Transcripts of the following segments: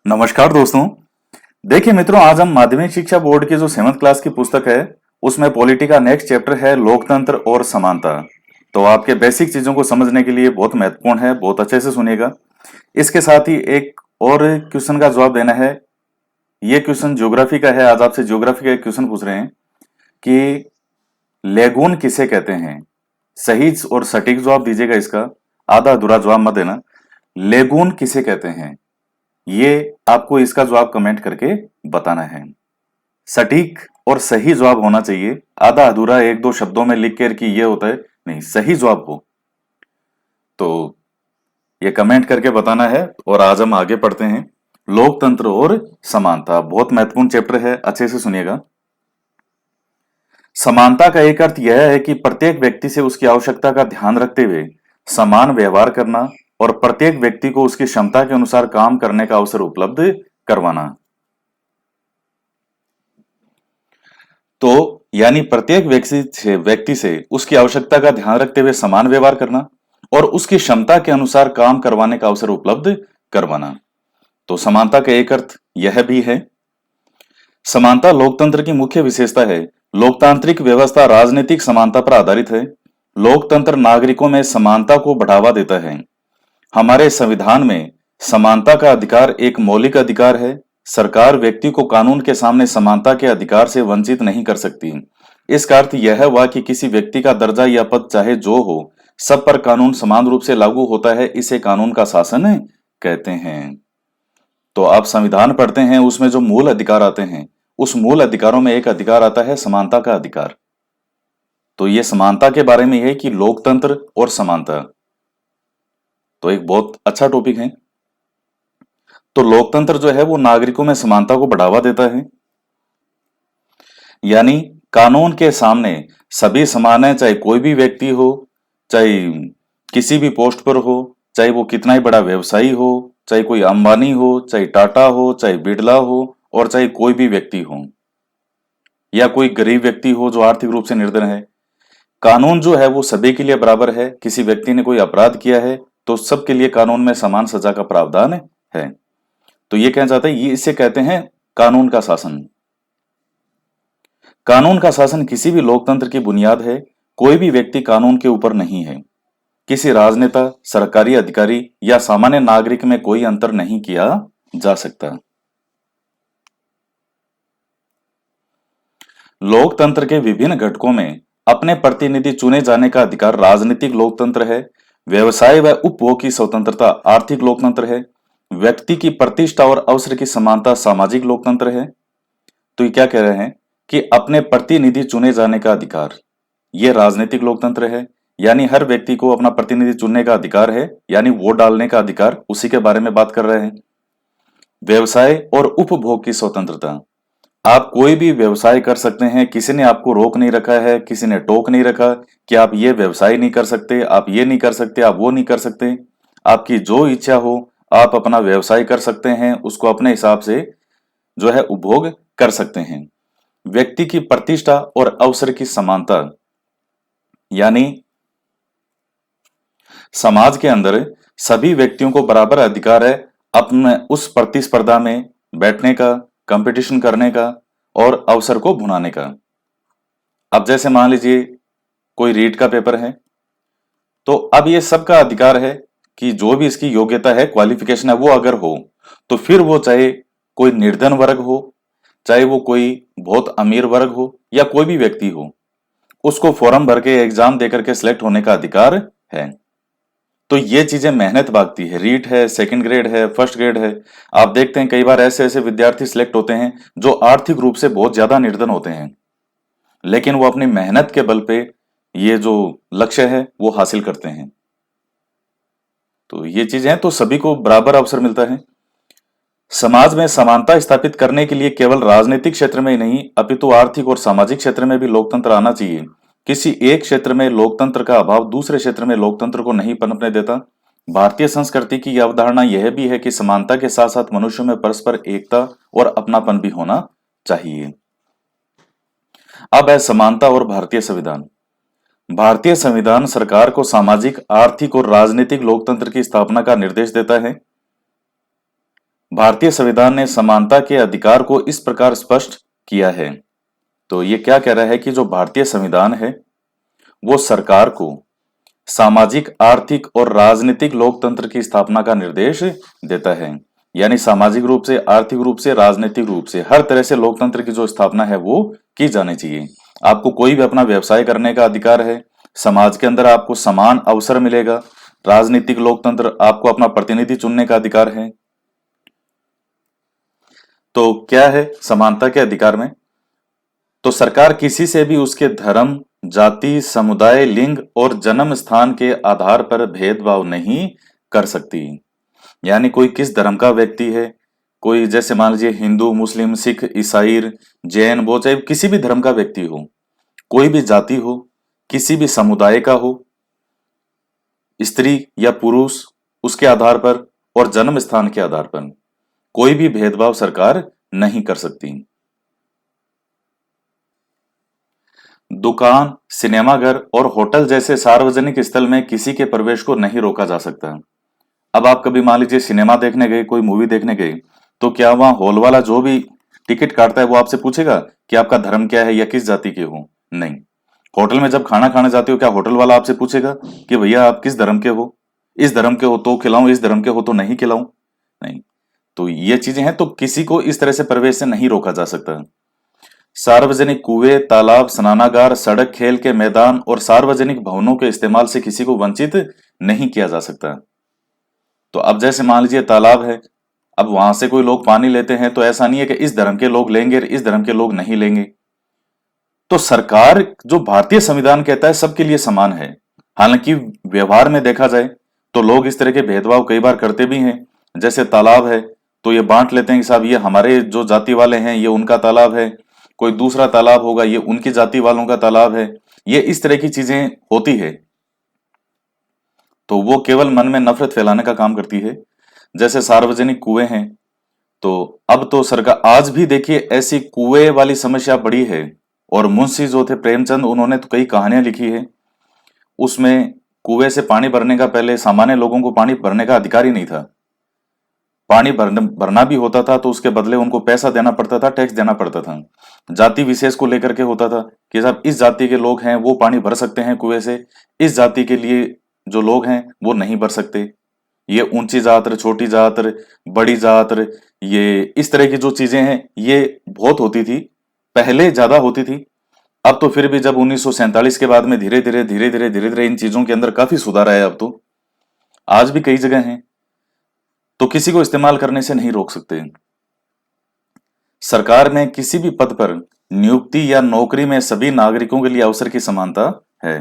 नमस्कार दोस्तों। देखिए मित्रों, आज हम माध्यमिक शिक्षा बोर्ड की जो 7th क्लास की पुस्तक है उसमें पॉलिटी का नेक्स्ट चैप्टर है लोकतंत्र और समानता। तो आपके बेसिक चीजों को समझने के लिए बहुत महत्वपूर्ण है, बहुत अच्छे से सुनिएगा। इसके साथ ही एक और क्वेश्चन का जवाब देना है। ये क्वेश्चन ज्योग्राफी का है। आज आपसे ज्योग्राफी का एक क्वेश्चन पूछ रहे हैं कि लेगून किसे कहते हैं। सही और सटीक जवाब दीजिएगा इसका, आधा अधूरा जवाब मत देना। लेगून किसे कहते हैं, ये आपको इसका जवाब कमेंट करके बताना है। सटीक और सही जवाब होना चाहिए। आधा अधूरा एक दो शब्दों में लिख कर कि ये होता है, नहीं, सही जवाब हो तो ये कमेंट करके बताना है। और आज हम आगे पढ़ते हैं। लोकतंत्र और समानता बहुत महत्वपूर्ण चैप्टर है, अच्छे से सुनिएगा। समानता का एक अर्थ यह है कि प्रत्येक व्यक्ति से उसकी आवश्यकता का ध्यान रखते हुए समान व्यवहार करना और प्रत्येक व्यक्ति को उसकी क्षमता के अनुसार काम करने का अवसर उपलब्ध करवाना। तो यानी प्रत्येक व्यक्ति से उसकी आवश्यकता का ध्यान रखते हुए समान व्यवहार करना और उसकी क्षमता के अनुसार काम करवाने का अवसर उपलब्ध करवाना। तो समानता का एक अर्थ यह भी है। समानता लोकतंत्र की मुख्य विशेषता है। लोकतांत्रिक व्यवस्था राजनीतिक समानता पर आधारित है। लोकतंत्र नागरिकों में समानता को बढ़ावा देता है। हमारे संविधान में समानता का अधिकार एक मौलिक अधिकार है। सरकार व्यक्ति को कानून के सामने समानता के अधिकार से वंचित नहीं कर सकती। इसका अर्थ यह हुआ कि किसी व्यक्ति का दर्जा या पद चाहे जो हो, सब पर कानून समान रूप से लागू होता है। इसे कानून का शासन कहते हैं। तो आप संविधान पढ़ते हैं, उसमें जो मूल अधिकार आते हैं, उस मूल अधिकारों में एक अधिकार आता है समानता का अधिकार। तो ये समानता के बारे में है कि लोकतंत्र और समानता तो एक बहुत अच्छा टॉपिक है। तो लोकतंत्र जो है वो नागरिकों में समानता को बढ़ावा देता है। यानी कानून के सामने सभी समान है, चाहे कोई भी व्यक्ति हो, चाहे किसी भी पोस्ट पर हो, चाहे वो कितना ही बड़ा व्यवसायी हो, चाहे कोई अंबानी हो, चाहे टाटा हो, चाहे बिड़ला हो, और चाहे कोई भी व्यक्ति हो या कोई गरीब व्यक्ति हो जो आर्थिक रूप से निर्धन है। कानून जो है वो सभी के लिए बराबर है। किसी व्यक्ति ने कोई अपराध किया है तो सबके लिए कानून में समान सजा का प्रावधान है। तो ये कहना चाहते हैं, ये इसे कहते हैं कानून का शासन। कानून का शासन किसी भी लोकतंत्र की बुनियाद है। कोई भी व्यक्ति कानून के ऊपर नहीं है। किसी राजनेता, सरकारी अधिकारी या सामान्य नागरिक में कोई अंतर नहीं किया जा सकता। लोकतंत्र के विभिन्न घटकों में अपने प्रतिनिधि चुने जाने का अधिकार राजनीतिक लोकतंत्र है। व्यवसाय व उपभोग की स्वतंत्रता आर्थिक लोकतंत्र है। व्यक्ति की प्रतिष्ठा और अवसर की समानता सामाजिक लोकतंत्र है। तो ये क्या कह रहे हैं कि अपने प्रतिनिधि चुने जाने का अधिकार, ये राजनीतिक लोकतंत्र है। यानी हर व्यक्ति को अपना प्रतिनिधि चुनने का अधिकार है, यानी वोट डालने का अधिकार, उसी के बारे में बात कर रहे हैं। व्यवसाय और उपभोग की स्वतंत्रता, आप कोई भी व्यवसाय कर सकते हैं। किसी ने आपको रोक नहीं रखा है, किसी ने टोक नहीं रखा कि आप ये व्यवसाय नहीं कर सकते, आप ये नहीं कर सकते, आप वो नहीं कर सकते। आपकी जो इच्छा हो आप अपना व्यवसाय कर सकते हैं, उसको अपने हिसाब से जो है उपभोग कर सकते हैं। व्यक्ति की प्रतिष्ठा और अवसर की समानता, यानी समाज के अंदर सभी व्यक्तियों को बराबर अधिकार है अपने उस प्रतिस्पर्धा में बैठने का, कंपटीशन करने का और अवसर को भुनाने का। अब जैसे मान लीजिए कोई रीट का पेपर है, तो अब ये सबका अधिकार है कि जो भी इसकी योग्यता है, क्वालिफिकेशन है, वो अगर हो तो फिर वो चाहे कोई निर्धन वर्ग हो, चाहे वो कोई बहुत अमीर वर्ग हो या कोई भी व्यक्ति हो, उसको फॉर्म भर के एग्जाम देकर के सिलेक्ट होने का अधिकार है। तो ये चीजें मेहनत भागती है। रीट है, सेकंड ग्रेड है, फर्स्ट ग्रेड है। आप देखते हैं कई बार ऐसे ऐसे विद्यार्थी सिलेक्ट होते हैं जो आर्थिक रूप से बहुत ज्यादा निर्धन होते हैं, लेकिन वो अपनी मेहनत के बल पे ये जो लक्ष्य है वो हासिल करते हैं। तो ये चीजें तो सभी को बराबर अवसर मिलता है। समाज में समानता स्थापित करने के लिए केवल राजनीतिक क्षेत्र में ही नहीं अपितु आर्थिक और सामाजिक क्षेत्र में भी लोकतंत्र आना चाहिए। किसी एक क्षेत्र में लोकतंत्र का अभाव दूसरे क्षेत्र में लोकतंत्र को नहीं पनपने देता। भारतीय संस्कृति की अवधारणा यह भी है कि समानता के साथ साथ मनुष्यों में परस्पर एकता और अपनापन भी होना चाहिए। अब है समानता और भारतीय संविधान। भारतीय संविधान सरकार को सामाजिक, आर्थिक और राजनीतिक लोकतंत्र की स्थापना का निर्देश देता है। भारतीय संविधान ने समानता के अधिकार को इस प्रकार स्पष्ट किया है। तो ये क्या कह रहा है कि जो भारतीय संविधान है वो सरकार को सामाजिक, आर्थिक और राजनीतिक लोकतंत्र की स्थापना का निर्देश देता है। यानी सामाजिक रूप से, आर्थिक रूप से, राजनीतिक रूप से हर तरह से लोकतंत्र की जो स्थापना है वो की जानी चाहिए। आपको कोई भी अपना व्यवसाय करने का अधिकार है, समाज के अंदर आपको समान अवसर मिलेगा, राजनीतिक लोकतंत्र आपको अपना प्रतिनिधि चुनने का अधिकार है। तो क्या है समानता के अधिकार में? तो सरकार किसी से भी उसके धर्म, जाति, समुदाय, लिंग और जन्म स्थान के आधार पर भेदभाव नहीं कर सकती। यानी कोई किस धर्म का व्यक्ति है, कोई जैसे मान लीजिए हिंदू, मुस्लिम, सिख, ईसाई, जैन, बौद्ध, चाहे किसी भी धर्म का व्यक्ति हो, कोई भी जाति हो, किसी भी समुदाय का हो, स्त्री या पुरुष, उसके आधार पर और जन्म स्थान के आधार पर कोई भी भेदभाव सरकार नहीं कर सकती। दुकान, सिनेमाघर और होटल जैसे सार्वजनिक स्थल में किसी के प्रवेश को नहीं रोका जा सकता। अब आप कभी मान लीजिए सिनेमा देखने गए, कोई मूवी देखने गए, तो क्या वहां हॉल वाला जो भी टिकट काटता है वो आपसे पूछेगा कि आपका धर्म क्या है या किस जाति के हो? नहीं। होटल में जब खाना खाने जाते हो, क्या होटल वाला आपसे पूछेगा कि भैया आप किस धर्म के हो? इस धर्म के हो तो खिलाऊं, इस धर्म के हो तो नहीं खिलाऊं? नहीं। तो ये चीजें हैं, तो किसी को इस तरह से प्रवेश से नहीं रोका जा सकता। सार्वजनिक कुएं, तालाब, स्नानागार, सड़क, खेल के मैदान और सार्वजनिक भवनों के इस्तेमाल से किसी को वंचित नहीं किया जा सकता। तो अब जैसे मान लीजिए तालाब है, अब वहां से कोई लोग पानी लेते हैं, तो ऐसा नहीं है कि इस धर्म के लोग लेंगे और इस धर्म के लोग नहीं लेंगे। तो सरकार जो भारतीय संविधान कहता है सबके लिए समान है। हालांकि व्यवहार में देखा जाए तो लोग इस तरह के भेदभाव कई बार करते भी हैं। जैसे तालाब है तो ये बांट लेते हैं कि साहब ये हमारे जो जाति वाले हैं ये उनका तालाब है, कोई दूसरा तालाब होगा ये उनकी जाति वालों का तालाब है। ये इस तरह की चीजें होती है, तो वो केवल मन में नफरत फैलाने का काम करती है। जैसे सार्वजनिक कुएं हैं, तो अब तो सरकार आज भी देखिए ऐसी कुएं वाली समस्या बड़ी है। और मुंशी जो थे प्रेमचंद, उन्होंने तो कई कहानियां लिखी है। उसमें कुएं से पानी भरने का पहले सामान्य लोगों को पानी भरने का अधिकार ही नहीं था। पानी भरना भी होता था तो उसके बदले उनको पैसा देना पड़ता था, टैक्स देना पड़ता था। जाति विशेष को लेकर के होता था कि साहब इस जाति के लोग हैं वो पानी भर सकते हैं कुएं से, इस जाति के लिए जो लोग हैं वो नहीं भर सकते। ये ऊंची जात, छोटी जात, बड़ी जात, ये इस तरह की जो चीजें हैं ये बहुत होती थी, पहले ज्यादा होती थी। अब तो फिर भी जब 1947 के बाद में धीरे धीरे इन चीजों के अंदर काफी सुधार आया। अब तो आज भी कई जगह हैं, तो किसी को इस्तेमाल करने से नहीं रोक सकते। सरकार में किसी भी पद पर नियुक्ति या नौकरी में सभी नागरिकों के लिए अवसर की समानता है।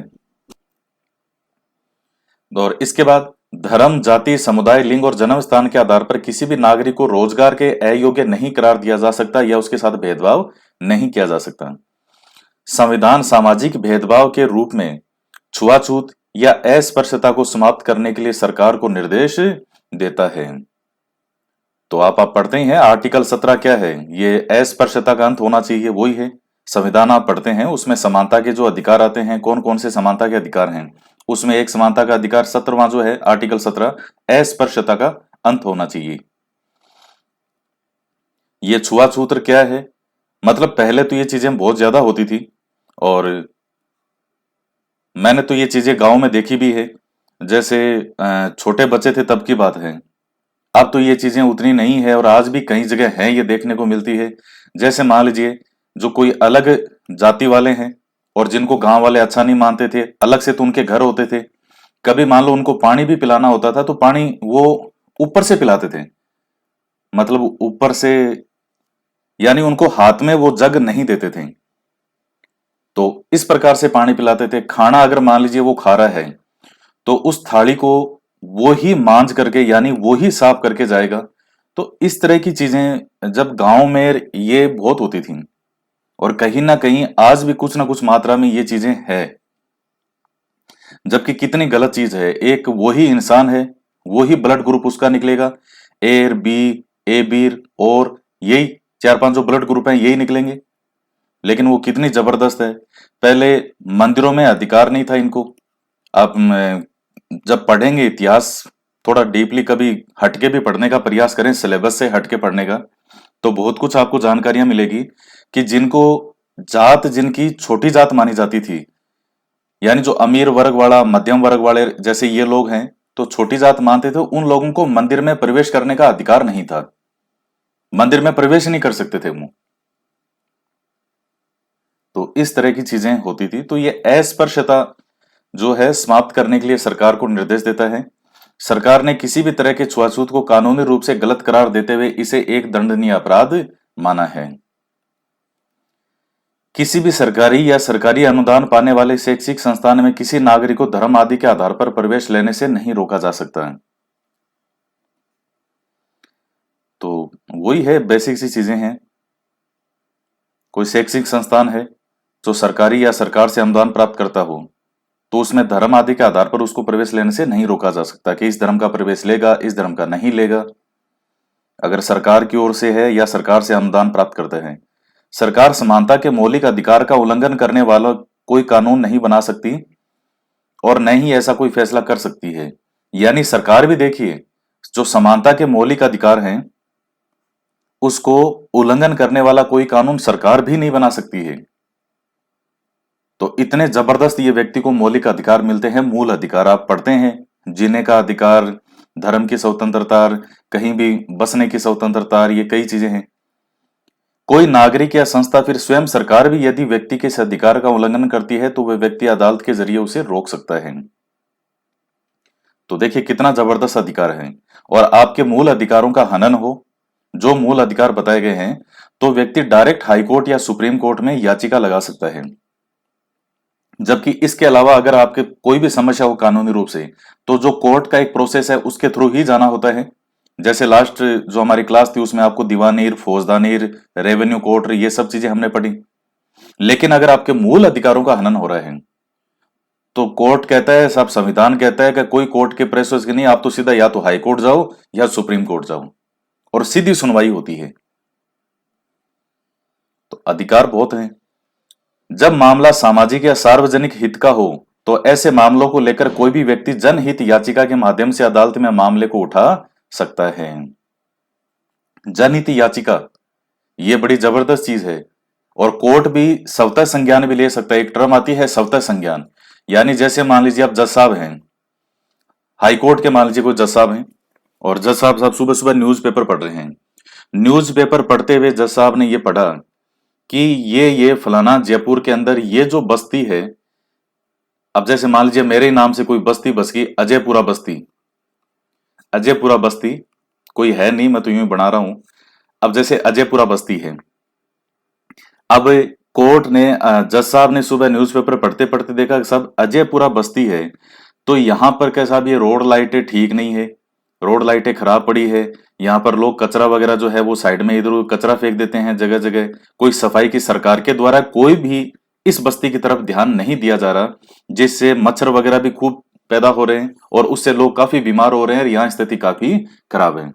और इसके बाद धर्म, जाति, समुदाय, लिंग और जन्म स्थान के आधार पर किसी भी नागरिक को रोजगार के अयोग्य नहीं करार दिया जा सकता या उसके साथ भेदभाव नहीं किया जा सकता। संविधान सामाजिक भेदभाव के रूप में छुआछूत या अस्पृश्यता को समाप्त करने के लिए सरकार को निर्देश देता है। तो आप पढ़ते ही हैं आर्टिकल 17 क्या है, ये अस्पृश्यता का अंत होना चाहिए, वही है। संविधान आप पढ़ते हैं उसमें समानता के जो अधिकार आते हैं, कौन कौन से समानता के अधिकार हैं, उसमें एक समानता का अधिकार 17वां जो है आर्टिकल 17 अस्पृश्यता का अंत होना चाहिए। ये छुआछूत क्या है, मतलब पहले तो ये चीजें बहुत ज्यादा होती थी और मैंने तो ये चीजें गांव में देखी भी है। जैसे छोटे बच्चे थे तब की बात है, अब तो ये चीजें उतनी नहीं है और आज भी कई जगह है ये देखने को मिलती है। जैसे मान लीजिए जो कोई अलग जाति वाले हैं और जिनको गांव वाले अच्छा नहीं मानते थे, अलग से तो उनके घर होते थे, कभी मान लो उनको पानी भी पिलाना होता था तो पानी वो ऊपर से पिलाते थे, मतलब ऊपर से, यानी उनको हाथ में वो जग नहीं देते थे। तो इस प्रकार से पानी पिलाते थे। खाना अगर मान लीजिए वो खा रहा है तो उस थाली को वो ही मांज करके, यानी वो ही साफ करके जाएगा। तो इस तरह की चीजें जब गांव में ये बहुत होती थी और कहीं ना कहीं आज भी कुछ ना कुछ मात्रा में ये चीजें है, जबकि कितनी गलत चीज है। एक वही इंसान है, वही ब्लड ग्रुप उसका निकलेगा, ए बी, ए बी और यही 4-5 जो ब्लड ग्रुप हैं यही निकलेंगे, लेकिन वो कितनी जबरदस्त है। पहले मंदिरों में अधिकार नहीं था इनको। आप जब पढ़ेंगे इतिहास थोड़ा डीपली कभी हटके भी पढ़ने का प्रयास करें, सिलेबस से हटके पढ़ने का, तो बहुत कुछ आपको जानकारियां मिलेगी कि जिनको जात जिनकी छोटी जात मानी जाती थी, यानी जो अमीर वर्ग वाला, मध्यम वर्ग वाले जैसे ये लोग हैं, तो छोटी जात मानते थे, उन लोगों को मंदिर में प्रवेश करने का अधिकार नहीं था। मंदिर में प्रवेश नहीं कर सकते थे वो। तो इस तरह की चीजें होती थी। तो ये अस्पृश्यता जो है समाप्त करने के लिए सरकार को निर्देश देता है। सरकार ने किसी भी तरह के छुआछूत को कानूनी रूप से गलत करार देते हुए इसे एक दंडनीय अपराध माना है। किसी भी सरकारी या सरकारी अनुदान पाने वाले शैक्षिक संस्थान में किसी नागरिक को धर्म आदि के आधार पर प्रवेश लेने से नहीं रोका जा सकता है। तो वही है, बेसिक सी चीजें हैं। कोई शैक्षिक संस्थान है जो सरकारी या सरकार से अनुदान प्राप्त करता हो, तो उसमें धर्म आदि के आधार पर उसको प्रवेश लेने से नहीं रोका जा सकता कि इस धर्म का प्रवेश लेगा, इस धर्म का नहीं लेगा। अगर सरकार की ओर से है या सरकार से अनुदान प्राप्त करते हैं, सरकार समानता के मौलिक अधिकार का उल्लंघन करने वाला कोई कानून नहीं बना सकती और न ही ऐसा कोई फैसला कर सकती है। यानी सरकार भी देखिए, जो समानता के मौलिक अधिकार हैं उसको उल्लंघन करने वाला कोई कानून सरकार भी नहीं बना सकती है। तो इतने जबरदस्त ये व्यक्ति को मौलिक अधिकार मिलते हैं। मूल अधिकार आप पढ़ते हैं, जीने का अधिकार, धर्म की स्वतंत्रता, कहीं भी बसने की स्वतंत्रता, ये कई चीजें हैं। कोई नागरिक या संस्था, फिर स्वयं सरकार भी यदि व्यक्ति के इस अधिकार का उल्लंघन करती है तो वह व्यक्ति अदालत के जरिए उसे रोक सकता है। तो देखिए कितना जबरदस्त अधिकार है। और आपके मूल अधिकारों का हनन हो, जो मूल अधिकार बताए गए हैं, तो व्यक्ति डायरेक्ट हाई कोर्ट या सुप्रीम कोर्ट में याचिका लगा सकता है। जबकि इसके अलावा अगर आपके कोई भी समस्या हो कानूनी रूप से, तो जो कोर्ट का एक प्रोसेस है उसके थ्रू ही जाना होता है। जैसे लास्ट जो हमारी क्लास थी उसमें आपको दीवानीर, फौजदानीर, रेवेन्यू कोर्ट, ये सब चीजें हमने पढ़ी। लेकिन अगर आपके मूल अधिकारों का हनन हो रहा है तो कोर्ट कहता है, सब संविधान कहता है कि कोई कोर्ट के प्रोसेस की नहीं, आप तो सीधा या तो हाई कोर्ट जाओ या सुप्रीम कोर्ट जाओ और सीधी सुनवाई होती है। तो अधिकार बहुत हैं। जब मामला सामाजिक या सार्वजनिक हित का हो तो ऐसे मामलों को लेकर कोई भी व्यक्ति जनहित याचिका के माध्यम से अदालत में मामले को उठा सकता है। जनहित याचिका ये बड़ी जबरदस्त चीज है। और कोर्ट भी स्वतः संज्ञान भी ले सकता है। एक टर्म आती है स्वतः संज्ञान, यानी जैसे मान लीजिए आप जज साहब हैं, हाई कोर्ट के मान लीजिए कोई जज साहब हैं, और जज साहब सुबह सुबह न्यूज़पेपर पढ़ रहे हैं। न्यूज़पेपर पढ़ते हुए जज साहब ने ये पढ़ा कि ये फलाना जयपुर के अंदर ये जो बस्ती है, अब जैसे मान लीजिए मेरे ही नाम से कोई बस्ती बस गई, अजयपुरा बस्ती। अजयपुरा बस्ती कोई है नहीं, मैं तो यूं ही बना रहा हूं। अब जैसे अजयपुरा बस्ती है, अब कोर्ट ने जज साहब ने सुबह न्यूज़पेपर पढ़ते पढ़ते देखा कि सब अजयपुरा बस्ती है, तो यहां पर क्या साहब ये रोड लाइटें ठीक नहीं है, रोड लाइटें खराब पड़ी है, यहाँ पर लोग कचरा वगैरह जो है वो साइड में इधर उधर कचरा फेंक देते हैं जगह जगह, कोई सफाई की सरकार के द्वारा कोई भी इस बस्ती की तरफ ध्यान नहीं दिया जा रहा, जिससे मच्छर वगैरह भी खूब पैदा हो रहे हैं और उससे लोग काफी बीमार हो रहे हैं और यहाँ स्थिति काफी खराब है।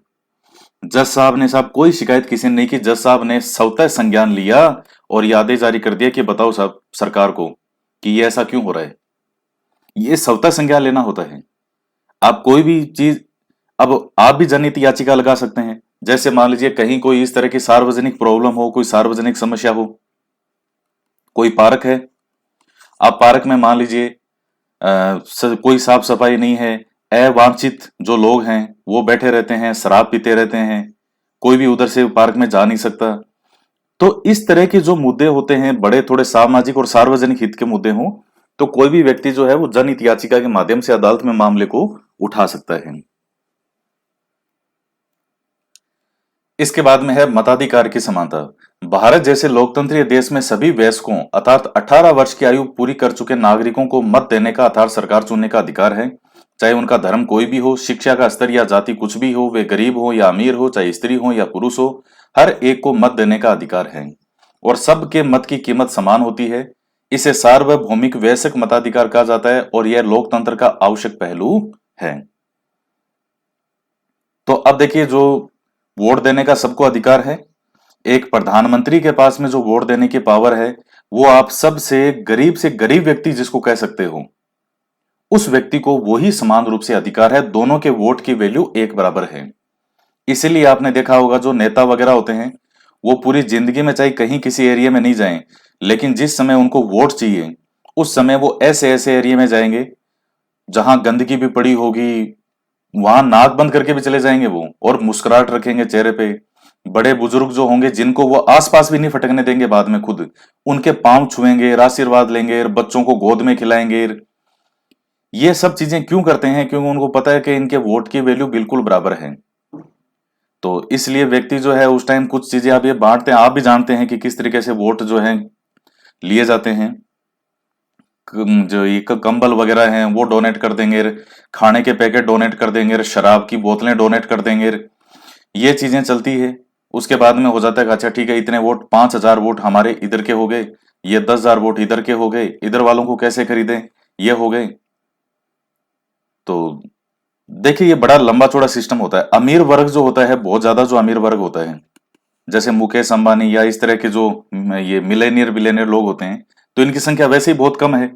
जज साहब ने साहब कोई शिकायत किसी ने नहीं की, जज साहब ने स्वतः संज्ञान लिया और ये आदेश जारी कर दिया कि बताओ साहब सरकार को कि ये ऐसा क्यों हो रहा है। ये स्वतः संज्ञान लेना होता है। आप कोई भी चीज, अब आप भी जनहित याचिका लगा सकते हैं। जैसे मान लीजिए कहीं कोई इस तरह की सार्वजनिक प्रॉब्लम हो, कोई सार्वजनिक समस्या हो, कोई पार्क है, आप पार्क में मान लीजिए कोई साफ सफाई नहीं है, अवांछित जो लोग हैं वो बैठे रहते हैं, शराब पीते रहते हैं, कोई भी उधर से पार्क में जा नहीं सकता। तो इस तरह के जो मुद्दे होते हैं, बड़े थोड़े सामाजिक और सार्वजनिक हित के मुद्दे हों, तो कोई भी व्यक्ति जो है वो जनहित याचिका के माध्यम से अदालत में मामले को उठा सकता है। इसके बाद में है मताधिकार की समानता। भारत जैसे लोकतंत्रीय देश में सभी वयस्कों अर्थात 18 वर्ष की आयु पूरी कर चुके नागरिकों को मत देने का अर्थात सरकार चुनने का अधिकार है। चाहे उनका धर्म कोई भी हो, शिक्षा का स्तर या जाति कुछ भी हो, वे गरीब हो या अमीर हो, चाहे स्त्री हो या पुरुष हो, हर एक को मत देने का अधिकार है और सबके मत की कीमत समान होती है। इसे सार्वभौमिक वयस्क मताधिकार कहा जाता है और यह लोकतंत्र का आवश्यक पहलू है। तो अब देखिए, जो वोट देने का सबको अधिकार है, एक प्रधानमंत्री के पास में जो वोट देने की पावर है, वो आप सबसे गरीब व्यक्ति जिसको कह सकते हो उस व्यक्ति को वही समान रूप से अधिकार है, दोनों के वोट की वैल्यू एक बराबर है। इसीलिए आपने देखा होगा जो नेता वगैरह होते हैं वो पूरी जिंदगी में चाहे कहीं किसी एरिया में नहीं जाएं, लेकिन जिस समय उनको वोट चाहिए उस समय वो ऐसे ऐसे एरिया में जाएंगे जहां गंदगी भी पड़ी होगी, वहां नाक बंद करके भी चले जाएंगे वो, और मुस्कुराहट रखेंगे चेहरे पे। बड़े बुजुर्ग जो होंगे जिनको वो आसपास भी नहीं फटकने देंगे, बाद में खुद उनके पांव छुएंगे, आशीर्वाद लेंगे, बच्चों को गोद में खिलाएंगे। ये सब चीजें क्यों करते हैं? क्योंकि उनको पता है कि इनके वोट की वैल्यू बिल्कुल बराबर है। तो इसलिए व्यक्ति जो है उस टाइम कुछ चीजें आप ये बांटते हैं, आप भी जानते हैं कि किस तरीके से वोट जो है लिए जाते हैं। जो ये कंबल वगैरह हैं वो डोनेट कर देंगे, खाने के पैकेट डोनेट कर देंगे, शराब की बोतलें डोनेट कर देंगे, ये चीजें चलती है। उसके बाद में हो जाता है कि अच्छा ठीक है, इतने वोट 5,000 वोट हमारे इधर के हो गए, ये 10,000 वोट इधर के हो गए, इधर वालों को कैसे खरीदें, ये हो गए। तो देखिए ये बड़ा लंबा चौड़ा सिस्टम होता है। अमीर वर्ग जो होता है, बहुत ज्यादा जो अमीर वर्ग होता है, जैसे मुकेश अंबानी या इस तरह के जो ये मिलेनियर बिलेनियर लोग होते हैं, तो इनकी संख्या वैसे ही बहुत कम है।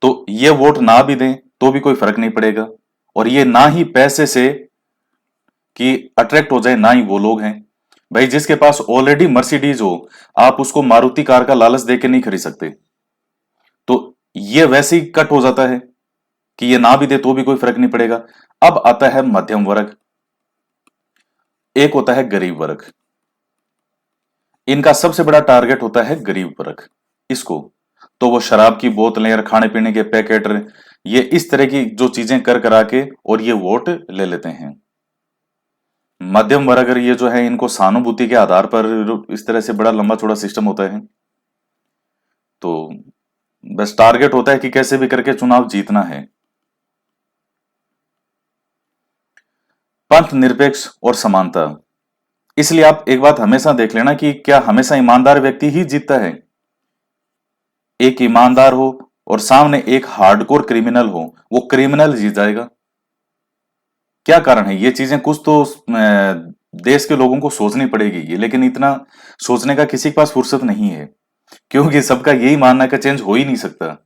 तो ये वोट ना भी दें तो भी कोई फर्क नहीं पड़ेगा, और ये ना ही पैसे से कि अट्रैक्ट हो जाए, ना ही वो लोग हैं। भाई जिसके पास ऑलरेडी मर्सिडीज हो, आप उसको मारुति कार का लालच दे के नहीं खरीद सकते। तो ये वैसे ही कट हो जाता है कि ये ना भी दे तो भी कोई फर्क नहीं पड़ेगा। अब आता है मध्यम वर्ग, एक होता है गरीब वर्ग। इनका सबसे बड़ा टारगेट होता है गरीब वर्ग। इसको तो वो शराब की बोतलें और खाने पीने के पैकेट, ये इस तरह की जो चीजें कर करा के और ये वोट ले लेते हैं। मध्यम वर्ग ये जो है इनको सहानुभूति के आधार पर इस तरह से बड़ा लंबा चौड़ा सिस्टम होता है। तो बस टारगेट होता है कि कैसे भी करके चुनाव जीतना है। पंथ निरपेक्ष और समानता, इसलिए आप एक बात हमेशा देख लेना कि क्या हमेशा ईमानदार व्यक्ति ही जीतता है? एक ईमानदार हो और सामने एक हार्डकोर क्रिमिनल हो, वो क्रिमिनल जीत जाएगा। क्या कारण है? ये चीजें कुछ तो देश के लोगों को सोचनी पड़ेगी ये, लेकिन इतना सोचने का किसी के पास फुर्सत नहीं है, क्योंकि सबका यही मानना है कि चेंज हो ही नहीं सकता।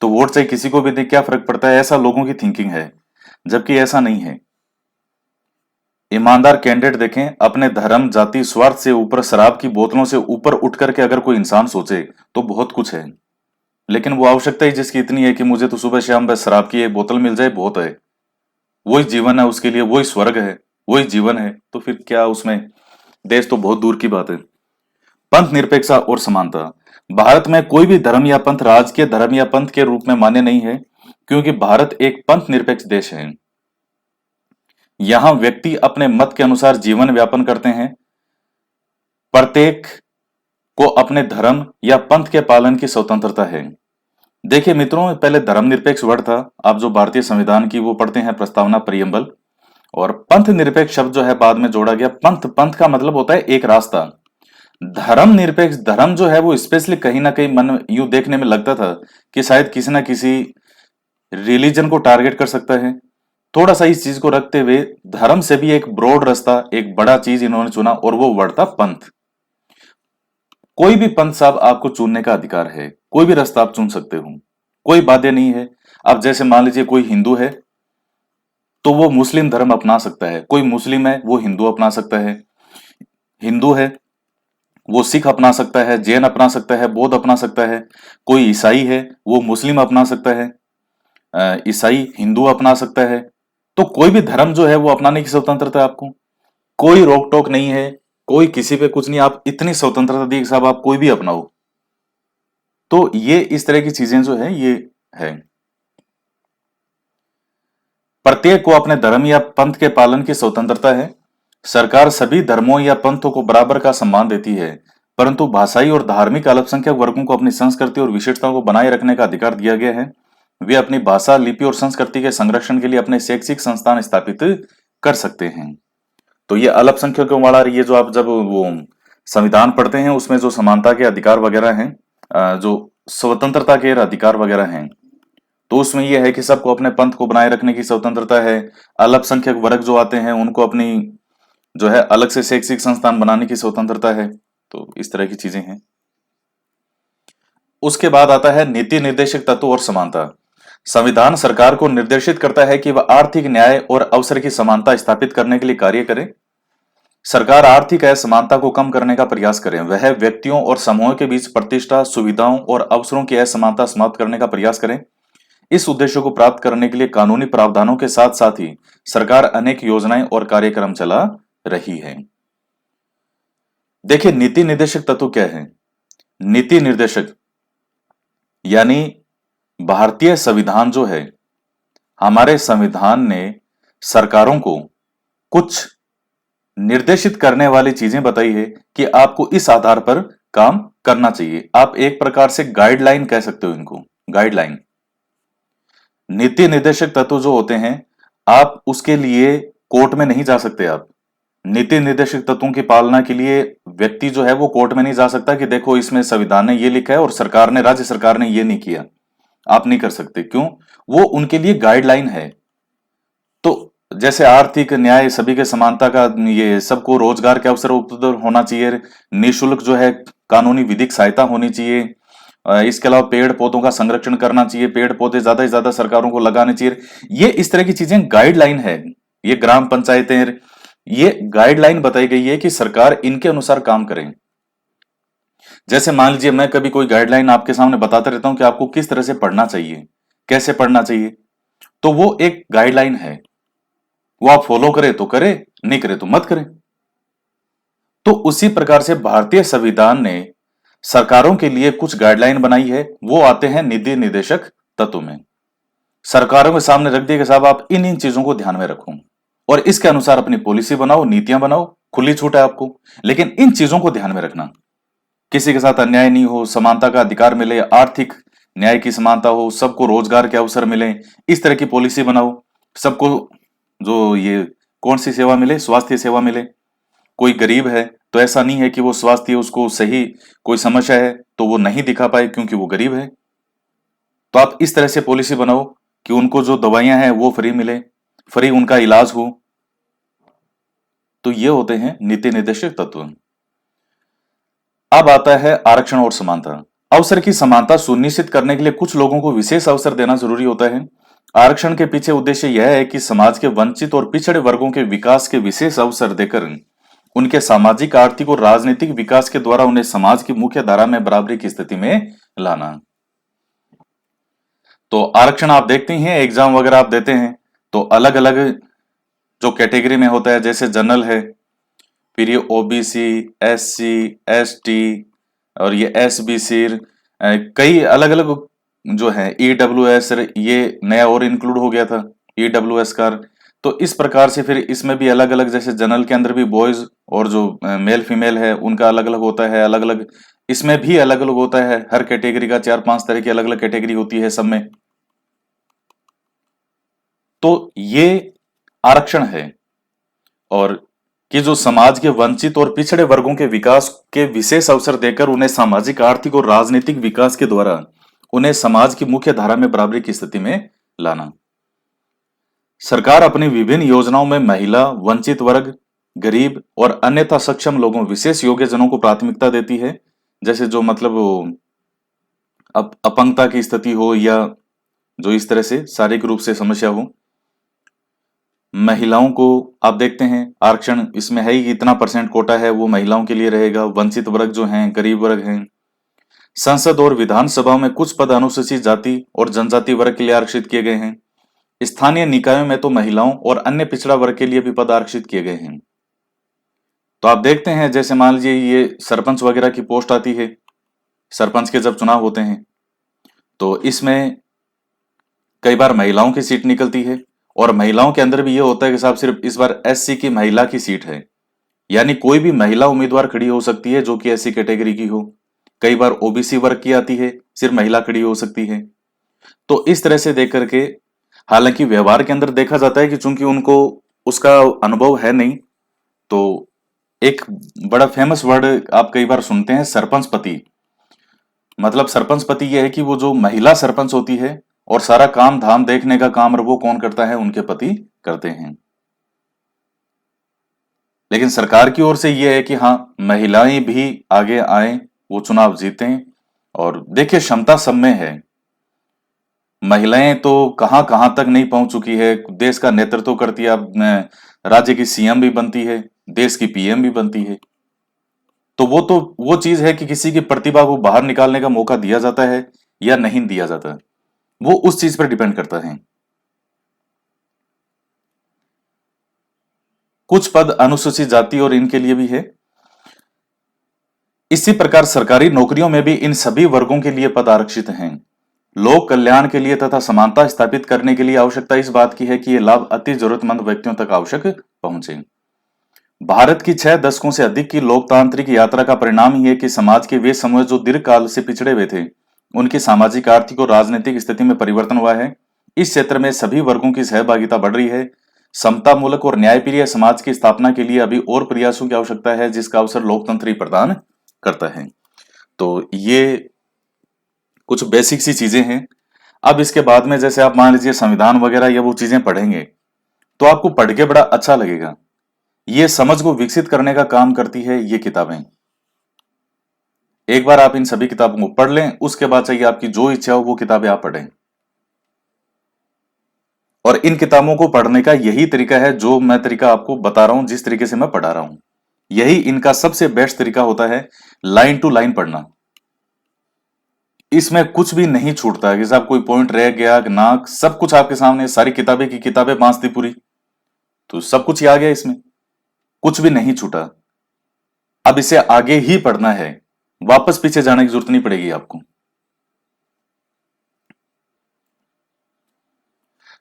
तो वोट चाहे किसी को भी दे, क्या फर्क पड़ता है, ऐसा लोगों की थिंकिंग है, जबकि ऐसा नहीं है। ईमानदार कैंडिडेट देखें, अपने धर्म जाति स्वार्थ से ऊपर, शराब की बोतलों से ऊपर उठ करके अगर कोई इंसान सोचे तो बहुत कुछ है, लेकिन वो आवश्यकता ही जिसकी इतनी है कि मुझे तो सुबह शाम बस शराब की एक बोतल मिल जाए बहुत है, वही जीवन है उसके लिए, वही स्वर्ग है, वही जीवन है, तो फिर क्या उसमें देश तो बहुत दूर की बात है। पंथ निरपेक्षता और समानता, भारत में कोई भी धर्म या पंथ राजकीय धर्म या पंथ के रूप में मान्य नहीं है, क्योंकि भारत एक पंथ निरपेक्ष देश है। यहां व्यक्ति अपने मत के अनुसार जीवन व्यापन करते हैं, प्रत्येक को अपने धर्म या पंथ के पालन की स्वतंत्रता है। देखिए मित्रों, पहले धर्मनिरपेक्ष वर्ड था, आप जो भारतीय संविधान की वो पढ़ते हैं प्रस्तावना प्रियम्बल, और पंथ निरपेक्ष शब्द जो है बाद में जोड़ा गया। पंथ, पंथ का मतलब होता है एक रास्ता। धर्म निरपेक्ष, धर्म जो है वो स्पेशली कहीं ना कहीं मन यूं देखने में लगता था कि शायद किसी ना किसी रिलीजन को टारगेट कर सकता है। थोड़ा सा इस चीज को रखते हुए धर्म से भी एक ब्रॉड रास्ता, एक बड़ा चीज इन्होंने चुना, और वो वर्ड था पंथ। कोई भी पंथ साहब आपको चुनने का अधिकार है, कोई भी रास्ता आप चुन सकते हो, कोई बाध्य नहीं है। अब जैसे मान लीजिए कोई हिंदू है तो वो मुस्लिम धर्म अपना सकता है, कोई मुस्लिम है वो हिंदू अपना सकता है, हिंदू है वो सिख अपना सकता है, जैन अपना सकता है, बौद्ध अपना सकता है, कोई ईसाई है वो मुस्लिम अपना सकता है, ईसाई हिंदू अपना सकता है। तो कोई भी धर्म जो है वो अपनाने की स्वतंत्रता है आपको, कोई रोक टोक नहीं है, कोई किसी पे कुछ नहीं, आप इतनी स्वतंत्रता दी कि साहब आप कोई भी अपनाओ। तो ये इस तरह की चीजें जो है ये है। प्रत्येक को अपने धर्म या पंथ के पालन की स्वतंत्रता है। सरकार सभी धर्मों या पंथों को बराबर का सम्मान देती है, परंतु भाषाई और धार्मिक अल्पसंख्यक वर्गों को अपनी संस्कृति और विशेषताओं को बनाए रखने का अधिकार दिया गया है। वे अपनी भाषा, लिपि और संस्कृति के संरक्षण के लिए अपने शैक्षिक संस्थान स्थापित कर सकते हैं। तो ये अल्पसंख्यकों वाला, ये जो आप जब वो संविधान पढ़ते हैं उसमें जो समानता के अधिकार वगैरह हैं, जो स्वतंत्रता के अधिकार वगैरह हैं, तो उसमें यह है कि सबको अपने पंथ को बनाए रखने की स्वतंत्रता है। अल्पसंख्यक वर्ग जो आते हैं उनको अपनी जो है अलग से शैक्षिक संस्थान बनाने की स्वतंत्रता है। तो इस तरह की चीजें हैं। उसके बाद आता है नीति निर्देशक तत्व और समानता। संविधान सरकार को निर्देशित करता है कि वह आर्थिक न्याय और अवसर की समानता स्थापित करने के लिए कार्य करे। सरकार आर्थिक असमानता को कम करने का प्रयास करे। वह व्यक्तियों और समूहों के बीच प्रतिष्ठा, सुविधाओं और अवसरों की असमानता समाप्त करने का प्रयास करे। इस उद्देश्य को प्राप्त करने के लिए कानूनी प्रावधानों के साथ साथ ही सरकार अनेक योजनाएं और कार्यक्रम चला रही है। देखिए, नीति निर्देशक तत्व क्या है? नीति निर्देशक यानी भारतीय संविधान जो है, हमारे संविधान ने सरकारों को कुछ निर्देशित करने वाली चीजें बताई है कि आपको इस आधार पर काम करना चाहिए। आप एक प्रकार से गाइडलाइन कह सकते हो इनको, गाइडलाइन। नीति निर्देशक तत्व जो होते हैं, आप उसके लिए कोर्ट में नहीं जा सकते। आप नीति निर्देशक तत्वों की पालना के लिए व्यक्ति जो है वो कोर्ट में नहीं जा सकता कि देखो इसमें संविधान ने ये लिखा है और सरकार ने, राज्य सरकार ने ये नहीं किया। आप नहीं कर सकते। क्यों? वो उनके लिए गाइडलाइन है। तो जैसे आर्थिक न्याय, सभी के समानता का, ये सबको रोजगार के अवसर उपलब्ध होना चाहिए, निःशुल्क जो है कानूनी विधिक सहायता होनी चाहिए, इसके अलावा पेड़ पौधों का संरक्षण करना चाहिए, पेड़ पौधे ज्यादा से ज्यादा सरकारों को लगाने चाहिए। ये इस तरह की चीजें गाइडलाइन है। ये ग्राम पंचायतें, ये गाइडलाइन बताई गई है कि सरकार इनके अनुसार काम करें। जैसे मान लीजिए मैं कभी कोई गाइडलाइन आपके सामने बताता रहता हूं कि आपको किस तरह से पढ़ना चाहिए, कैसे पढ़ना चाहिए, तो वो एक गाइडलाइन है। वो आप फॉलो करें तो करें, नहीं करें तो मत करें। तो उसी प्रकार से भारतीय संविधान ने सरकारों के लिए कुछ गाइडलाइन बनाई है। वो आते हैं नीति निर्देशक तत्व में। सरकारों के सामने रख दिया कि साहब आप इन इन चीजों को ध्यान में रखो और इसके अनुसार अपनी पॉलिसी बनाओ, नीतियां बनाओ, खुली छूट है आपको, लेकिन इन चीजों को ध्यान में रखना। किसी के साथ अन्याय नहीं हो, समानता का अधिकार मिले, आर्थिक न्याय की समानता हो, सबको रोजगार के अवसर मिले, इस तरह की पॉलिसी बनाओ। सबको जो ये कौन सी सेवा मिले? स्वास्थ्य सेवा मिले। कोई गरीब है तो ऐसा नहीं है कि वो स्वास्थ्य, उसको सही कोई समस्या है तो वो नहीं दिखा पाए क्योंकि वो गरीब है। तो आप इस तरह से पॉलिसी बनाओ कि उनको जो दवाइयां हैं वो फ्री मिले, फ्री उनका इलाज हो। तो ये होते हैं नीति निर्देशक तत्व। अब आता है आरक्षण और समानता। अवसर की समानता सुनिश्चित करने के लिए कुछ लोगों को विशेष अवसर देना जरूरी होता है। आरक्षण के पीछे उद्देश्य यह है कि समाज के वंचित और पिछड़े वर्गों के विकास के विशेष अवसर देकर उनके सामाजिक, आर्थिक और राजनीतिक विकास के द्वारा उन्हें समाज की मुख्य धारा में बराबरी की स्थिति में लाना। तो आरक्षण आप देखते हैं, एग्जाम वगैरह आप देते हैं तो अलग अलग जो कैटेगरी में होता है, जैसे जनरल है, फिर ये ओबीसी, एससी, एसटी और ये एसबीसी, कई अलग अलग जो है, ईडब्ल्यूएस, ये नया और इंक्लूड हो गया था ईडब्ल्यूएस का। तो इस प्रकार से फिर इसमें भी अलग अलग, जैसे जनरल के अंदर भी बॉयज और जो मेल फीमेल है उनका अलग अलग होता है, अलग अलग इसमें भी अलग अलग होता है। हर कैटेगरी का 4-5 तरह की अलग अलग कैटेगरी होती है सब में। तो ये आरक्षण है, और कि जो समाज के वंचित और पिछड़े वर्गों के विकास के विशेष अवसर देकर उन्हें सामाजिक, आर्थिक और राजनीतिक विकास के द्वारा उन्हें समाज की मुख्य धारा में बराबरी की स्थिति में लाना। सरकार अपनी विभिन्न योजनाओं में महिला, वंचित वर्ग, गरीब और अन्यथा सक्षम लोगों, विशेष योग्य जनों को प्राथमिकता देती है। जैसे जो मतलब अपंगता की स्थिति हो या जो इस तरह से शारीरिक रूप से समस्या हो। महिलाओं को आप देखते हैं आरक्षण इसमें है ही, इतना परसेंट कोटा है वो महिलाओं के लिए रहेगा। वंचित वर्ग जो हैं, गरीब वर्ग हैं। संसद और विधानसभा में कुछ पद अनुसूचित जाति और जनजाति वर्ग के लिए आरक्षित किए गए हैं। स्थानीय निकायों में तो महिलाओं और अन्य पिछड़ा वर्ग के लिए भी पद आरक्षित किए गए हैं। तो आप देखते हैं, जैसे मान लीजिए ये सरपंच वगैरह की पोस्ट आती है, सरपंच के जब चुनाव होते हैं तो इसमें कई बार महिलाओं की सीट निकलती है, और महिलाओं के अंदर भी ये होता है कि साहब सिर्फ इस बार एससी की महिला की सीट है, यानी कोई भी महिला उम्मीदवार खड़ी हो सकती है जो कि एससी कैटेगरी की हो। कई बार ओबीसी वर्ग की आती है, सिर्फ महिला खड़ी हो सकती है। तो इस तरह से देख करके, हालांकि व्यवहार के अंदर देखा जाता है कि चूंकि उनको उसका अनुभव है नहीं, तो एक बड़ा फेमस वर्ड आप कई बार सुनते हैं, सरपंच पति। मतलब सरपंच पति यह है कि वो जो महिला सरपंच होती है और सारा काम धाम देखने का काम वो कौन करता है? उनके पति करते हैं। लेकिन सरकार की ओर से यह है कि हाँ, महिलाएं भी आगे आए, वो चुनाव जीतें। और देखिए, क्षमता सब में है। महिलाएं तो कहां कहां तक नहीं पहुंच चुकी है, देश का नेतृत्व करती है, अब राज्य की सीएम भी बनती है, देश की पीएम भी बनती है। तो वो चीज है कि किसी की प्रतिभा को बाहर निकालने का मौका दिया जाता है या नहीं दिया जाता, वो उस चीज पर डिपेंड करता है। कुछ पद अनुसूचित जाति और इनके लिए भी है। इसी प्रकार सरकारी नौकरियों में भी इन सभी वर्गों के लिए पद आरक्षित हैं। लोक कल्याण के लिए तथा समानता स्थापित करने के लिए आवश्यकता इस बात की है कि ये लाभ अति जरूरतमंद व्यक्तियों तक आवश्यक पहुंचे। भारत की 6 दशकों से अधिक की लोकतांत्रिक यात्रा का परिणाम ही है कि समाज के वे समूह जो दीर्घ काल से पिछड़े हुए थे, उनकी सामाजिक, आर्थिक और राजनीतिक स्थिति में परिवर्तन हुआ है। इस क्षेत्र में सभी वर्गों की सहभागिता बढ़ रही है। समतामूलक और न्यायप्रिय समाज की स्थापना के लिए अभी और प्रयासों की आवश्यकता है, जिसका अवसर लोकतंत्र ही प्रदान करता है। तो ये कुछ बेसिक सी चीजें हैं। अब इसके बाद में जैसे आप मान लीजिए संविधान वगैरह या वो चीजें पढ़ेंगे, तो आपको पढ़ के बड़ा अच्छा लगेगा। ये समझ को विकसित करने का काम करती है ये किताबें। एक बार आप इन सभी किताबों को पढ़ लें, उसके बाद चाहिए आपकी जो इच्छा हो वो किताबें आप पढ़ें। और इन किताबों को पढ़ने का यही तरीका है जो मैं तरीका आपको बता रहा हूं, जिस तरीके से मैं पढ़ा रहा हूं, यही इनका सबसे बेस्ट तरीका होता है, लाइन टू लाइन पढ़ना। इसमें कुछ भी नहीं छूटता है कि साहब कोई पॉइंट रह गया ना, सब कुछ आपके सामने, सारी किताबें की किताबें बांस थी पूरी, तो सब कुछ ही आ गया इसमें, कुछ भी नहीं छूटा। अब इसे आगे ही पढ़ना है, वापस पीछे जाने की जरूरत नहीं पड़ेगी आपको।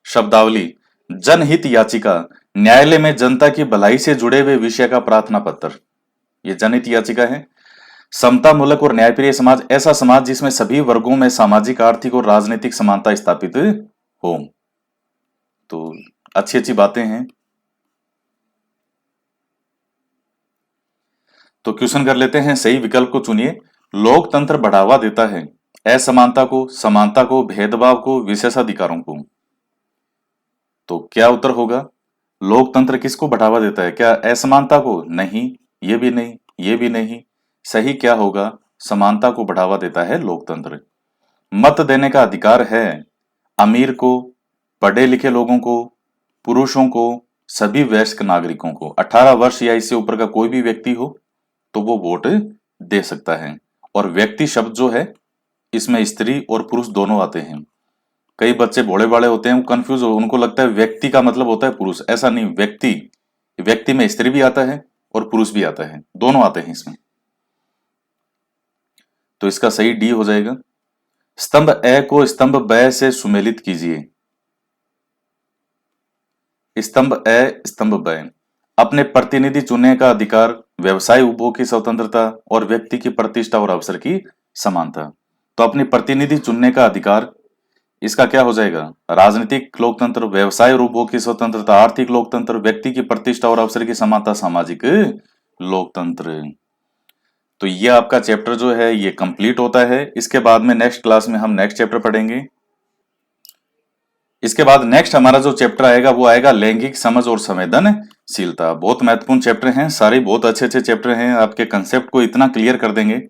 शब्दावली: जनहित याचिका, न्यायालय में जनता की भलाई से जुड़े हुए विषय का प्रार्थना पत्र, यह जनहित याचिका है। समतामूलक और न्यायप्रिय समाज, ऐसा समाज जिसमें सभी वर्गों में सामाजिक, आर्थिक और राजनीतिक समानता स्थापित हो। तो अच्छी अच्छी बातें हैं। तो क्वेश्चन कर लेते हैं, सही विकल्प को चुनिए। लोकतंत्र बढ़ावा देता है असमानता को, समानता को, भेदभाव को, विशेषाधिकारों को। तो क्या उत्तर होगा? लोकतंत्र किसको बढ़ावा देता है? क्या असमानता को? नहीं, ये भी नहीं, ये भी नहीं। सही क्या होगा? समानता को बढ़ावा देता है लोकतंत्र। मत देने का अधिकार है अमीर को, पढ़े लिखे लोगों को, पुरुषों को, सभी वयस्क नागरिकों को। 18 वर्ष या इससे ऊपर का कोई भी व्यक्ति हो तो वो वोट दे सकता है। और व्यक्ति शब्द जो है, इसमें स्त्री और पुरुष दोनों आते हैं। कई बच्चे भोले भाले होते हैं, वो कंफ्यूज हो, उनको लगता है व्यक्ति का मतलब होता है पुरुष। ऐसा नहीं, व्यक्ति, व्यक्ति में स्त्री भी आता है और पुरुष भी आता है, दोनों आते हैं इसमें। तो इसका सही डी हो जाएगा। स्तंभ ए को स्तंभ ब से सुमेलित कीजिए। स्तंभ ए स्तंभ ब, अपने प्रतिनिधि चुनने का अधिकार, व्यवसाय उपभोग की स्वतंत्रता और व्यक्ति की प्रतिष्ठा और अवसर की समानता। तो अपने प्रतिनिधि चुनने का अधिकार, इसका क्या हो जाएगा? राजनीतिक लोकतंत्र, व्यवसाय और उपभोग की स्वतंत्रता आर्थिक लोकतंत्र, व्यक्ति की प्रतिष्ठा और अवसर की समानता सामाजिक लोकतंत्र। तो ये आपका चैप्टर जो है ये कंप्लीट होता है। इसके बाद में नेक्स्ट क्लास में हम नेक्स्ट चैप्टर पढ़ेंगे। इसके बाद नेक्स्ट हमारा जो चैप्टर आएगा वो आएगा लैंगिक समझ और संवेदनशीलता। बहुत महत्वपूर्ण चैप्टर हैं, सारे बहुत अच्छे अच्छे चैप्टर हैं, आपके कंसेप्ट को इतना क्लियर कर देंगे।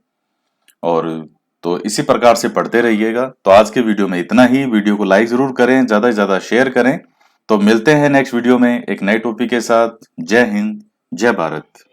और तो इसी प्रकार से पढ़ते रहिएगा। तो आज के वीडियो में इतना ही। वीडियो को लाइक जरूर करें, ज्यादा से ज्यादा शेयर करें। तो मिलते हैं नेक्स्ट वीडियो में एक नए टॉपिक के साथ। जय हिंद, जय भारत।